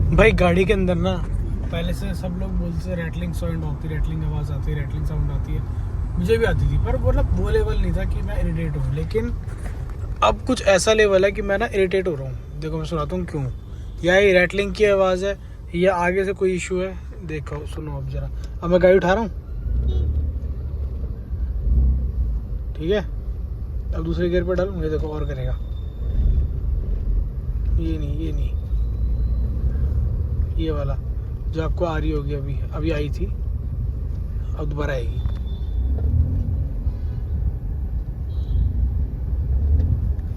भाई गाड़ी के अंदर ना पहले से सब लोग बोलते थे रैटलिंग साउंड होती है, रैटलिंग आवाज़ आती है, रैटलिंग साउंड आती है। मुझे भी आती थी पर मतलब वो लेवल नहीं था कि मैं इरिटेट हूँ। लेकिन अब कुछ ऐसा लेवल है कि मैं ना इरिटेट हो रहा हूँ। देखो मैं सुनाता हूँ क्यों। या ये रैटलिंग की आवाज़ है या आगे से कोई इशू है। देखो सुनो अब ज़रा। अब मैं गाड़ी उठा रहा हूँ, ठीक है। अब दूसरे गियर पर डालूँ, ये देखो और करेगा। ये नहीं, ये वाला जो आपको आ रही होगी, अभी आई थी, अब दोबारा आएगी।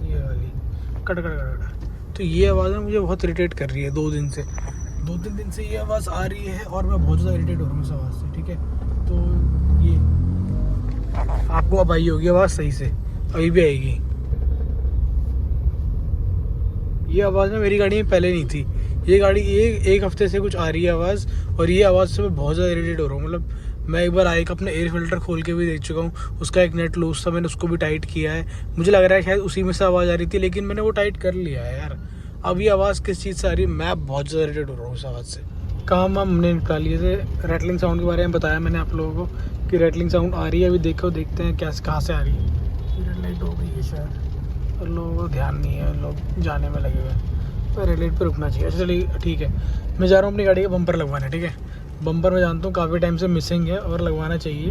ये वाली कट कट कट कट। तो ये आवाज़ ना मुझे बहुत इरिटेट कर रही है 2-3 दिन से ये आवाज़ आ रही है और मैं बहुत ज़्यादा इरिटेट हो रहा हूँ इस आवाज़ से, ठीक है। तो ये आपको अब आई होगी आवाज़ सही से, अभी भी आएगी। ये आवाज़ ना मेरी गाड़ी में पहले नहीं थी। ये गाड़ी एक हफ्ते से कुछ आ रही है आवाज़, और ये आवाज़ से मैं बहुत ज़्यादा इरिटेट हो रहा हूँ। मतलब मैं एक बार आइक अपना एयर फिल्टर खोल के भी देख चुका हूँ, उसका एक नेट लूज था, मैंने उसको भी टाइट किया है। मुझे लग रहा है शायद उसी में से आवाज़ आ रही थी, लेकिन मैंने वो टाइट कर लिया है यार। अब ये आवाज़ किस चीज़ से आ रही है, मैं बहुत ज़्यादा इरिटेट हो रहा हूँ उस आवाज़ से। काम हमने निकालिए थे रैटलिंग साउंड के बारे में बताया मैंने आप लोगों को कि रैटलिंग साउंड आ रही है। अभी देखते हैं कैसे कहाँ से आ रही है। रेड लाइट हो गई है शायद, और लोगों को ध्यान नहीं है, लोग जाने में लगे हुए हैं। तो रेड लाइट पर रुकना चाहिए। अच्छा चलिए ठीक है, मैं जा रहा हूँ अपनी गाड़ी का बम्पर लगवाने, ठीक है। बम्पर मैं जानता हूँ काफ़ी टाइम से मिसिंग है और लगवाना चाहिए,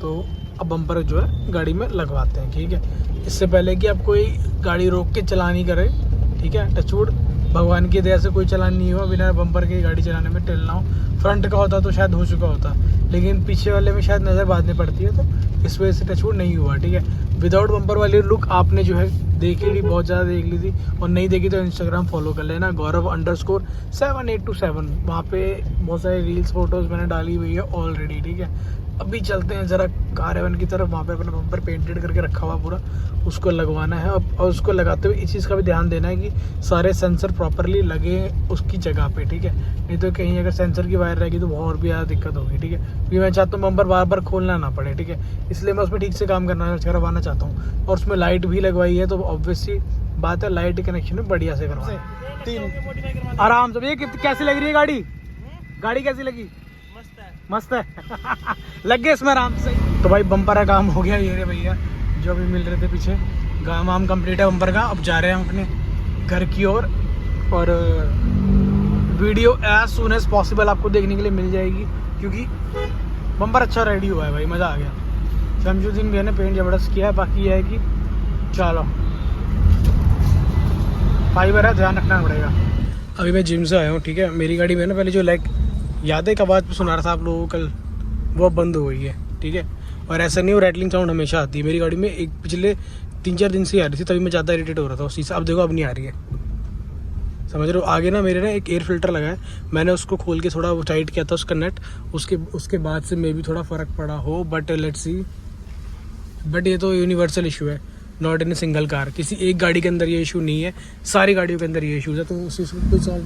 तो अब बम्पर जो है गाड़ी में लगवाते हैं, ठीक है। इससे पहले कि आप कोई गाड़ी रोक के चलान ही करे, ठीक है। टचवुड भगवान की दया से कोई चलान नहीं हुआ बिना बम्पर के गाड़ी चलाने में टेल ना हो। फ्रंट का होता तो शायद हो चुका होता, लेकिन पीछे वाले में शायद नज़र बाद में पड़ती है, तो इस वजह से टचवुड नहीं हुआ, ठीक है। विदाउट बम्पर वाली लुक आपने जो है देखी ली, बहुत ज़्यादा देख ली थी, और नहीं देखी तो इंस्टाग्राम फॉलो कर लेना, Gaurav_7827। वहाँ पे बहुत सारे रील्स फोटोज़ मैंने डाली हुई है ऑलरेडी, ठीक है। अभी चलते हैं ज़रा कार की तरफ। वहाँ पे अपना बम्पर पेंटेड करके रखा हुआ पूरा, उसको लगवाना है। और उसको लगाते हुए इस चीज़ का भी ध्यान देना है कि सारे सेंसर प्रॉपरली लगे उसकी जगह पे, ठीक है। नहीं तो कहीं अगर सेंसर की वायर रहेगी तो और भी ज़्यादा दिक्कत होगी, ठीक है। क्योंकि मैं चाहता हूँ बम्पर बार बार खोलना ना पड़े, ठीक है। इसलिए मैं उसमें ठीक से काम करवाना चाहता हूँ। और उसमें लाइट भी लगवाई है, तो ऑब्वियसली बात है लाइट कनेक्शन में बढ़िया से करवा। 3 आराम से। ये कैसी लग रही है गाड़ी कैसी लगी? मस्त है लग गए इसमें आराम से। तो भाई बम्पर का काम हो गया। ये रे भैया जो अभी मिल रहे थे पीछे, काम कंप्लीट है बम्पर का। अब जा रहे हैं हम अपने घर की ओर, और video as soon as possible आपको देखने के लिए मिल जाएगी, क्योंकि बम्पर अच्छा रेडी हुआ है भाई, मज़ा आ गया। शमशुद्दीन भैया ने पेंट ज़बरदस्त किया है। बाकी यह है कि चलो फाइबर है, ध्यान रखना पड़ेगा। अभी मैं जिम से आया हूँ, ठीक है। मेरी गाड़ी में ना पहले जो याद है एक आवाज़ सुना रहा था आप लोगों को कल, वो अब बंद हो गई है, ठीक है। और ऐसा नहीं हो, रैटलिंग साउंड हमेशा आती है मेरी गाड़ी में। एक पिछले 3-4 दिन से ही आ रही थी, तभी मैं ज़्यादा इरिटेट हो रहा था उसी से। अब देखो अब नहीं आ रही है, समझ रहे हो। आगे ना मेरे ना एक एयर फिल्टर लगा है, मैंने उसको खोल के थोड़ा टाइट किया था उसका नेट, उसके बाद से मे भी थोड़ा फ़र्क पड़ा हो, बट लेट्स सी। बट ये तो यूनिवर्सल इशू है, not in a single car. किसी एक गाड़ी के अंदर ये इशू नहीं है, सारी गाड़ियों के अंदर ये इशूज़ है। तो उस इशू को सॉल्व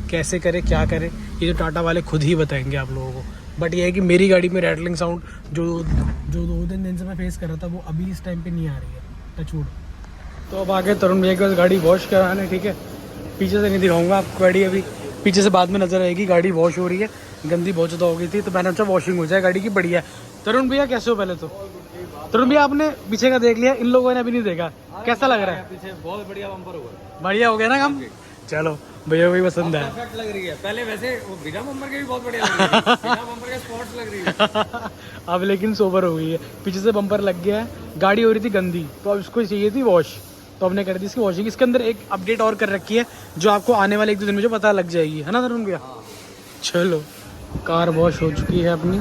कैसे करे, क्या करे, ये तो टाटा वाले खुद ही बताएंगे आप लोगों को। बट ये है कि मेरी गाड़ी में रैटलिंग साउंड जो 2-3 दिन से मैं फेस कर रहा था, वो अभी इस टाइम पे नहीं आ रही है, टचवुड। तो अब आगे तरुण भैया के पास गाड़ी वॉश कराने, ठीक है। पीछे से नहीं दिखाऊंगा आपको गाड़ी, अभी पीछे से बाद में नजर आएगी। गाड़ी वॉश हो रही है, गंदी बहुत ज़्यादा हो गई थी, तो मैंने अच्छा वॉशिंग हो जाए गाड़ी की, बढ़िया है। तरुण भैया कैसे हो? पहले तो तरुण भैया आपने पीछे का देख लिया, इन लोगों ने अभी नहीं देखा, कैसा लग रहा है? पीछे बहुत बढ़िया बम्पर हुआ, बढ़िया हो गया ना काम? चलो भैया को भी पसंद है। परफेक्ट लग रही है। पहले वैसे वो बिना बम्पर के भी बहुत बढ़िया लग रही है, बिना बम्पर के स्पॉट्स लग रही है। अब लेकिन सोबर हो गई है, पीछे से बम्पर लग गया है, गाड़ी हो रही थी गंदी, तो अब इसको चाहिए थी वॉश, तो हमने कर दी इसकी वॉशिंग। इसके अंदर एक अपडेट और कर रखी है, जो आपको आने वाले 1-2 दिन में जो पता लग जाएगी, है ना तरुण भैया? चलो कार वॉश हो चुकी है अपनी,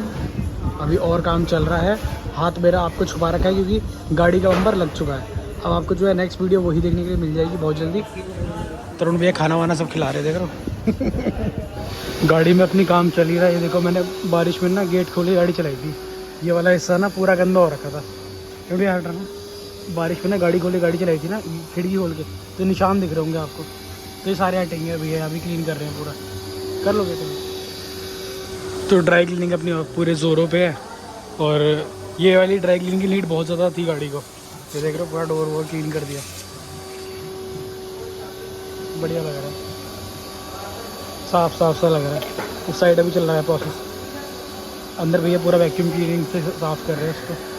अभी और काम चल रहा है। हाथ मेरा आपको छुपा रखा है क्योंकि गाड़ी का बम्पर लग चुका है। अब आपको जो है नेक्स्ट वीडियो वही देखने के लिए मिल जाएगी बहुत जल्दी। तरुण भैया खाना वाना सब खिला रहे, देख रहे हो गाड़ी में अपनी काम चल ही रहा है। ये देखो मैंने बारिश में ना गेट खोली गाड़ी चलाई थी, ये वाला हिस्सा ना पूरा गंदा हो रखा था, क्योंकि हट रहा ना बारिश में ना गाड़ी खोली गाड़ी चलाई थी ना, खिड़की खोल के, तो निशान दिख रहे होंगे आपको। तो ये सारे हटेंगे भैया, अभी क्लीन कर रहे हैं पूरा, कर लोगे तुम? तो ड्राई क्लीनिंग अपनी पूरे ज़ोरों पे है, और ये वाली ड्राई क्लीनिंग की नीड बहुत ज़्यादा थी गाड़ी को। ये देख रहे हो पूरा डोर वोर क्लीन कर दिया, बढ़िया लग रहा है। साफ साफ सा लग रहा है। उस साइड अभी चल रहा है प्रोसेस। अंदर भैया पूरा वैक्यूम क्लीनिंग से साफ कर रहे हैं उसको।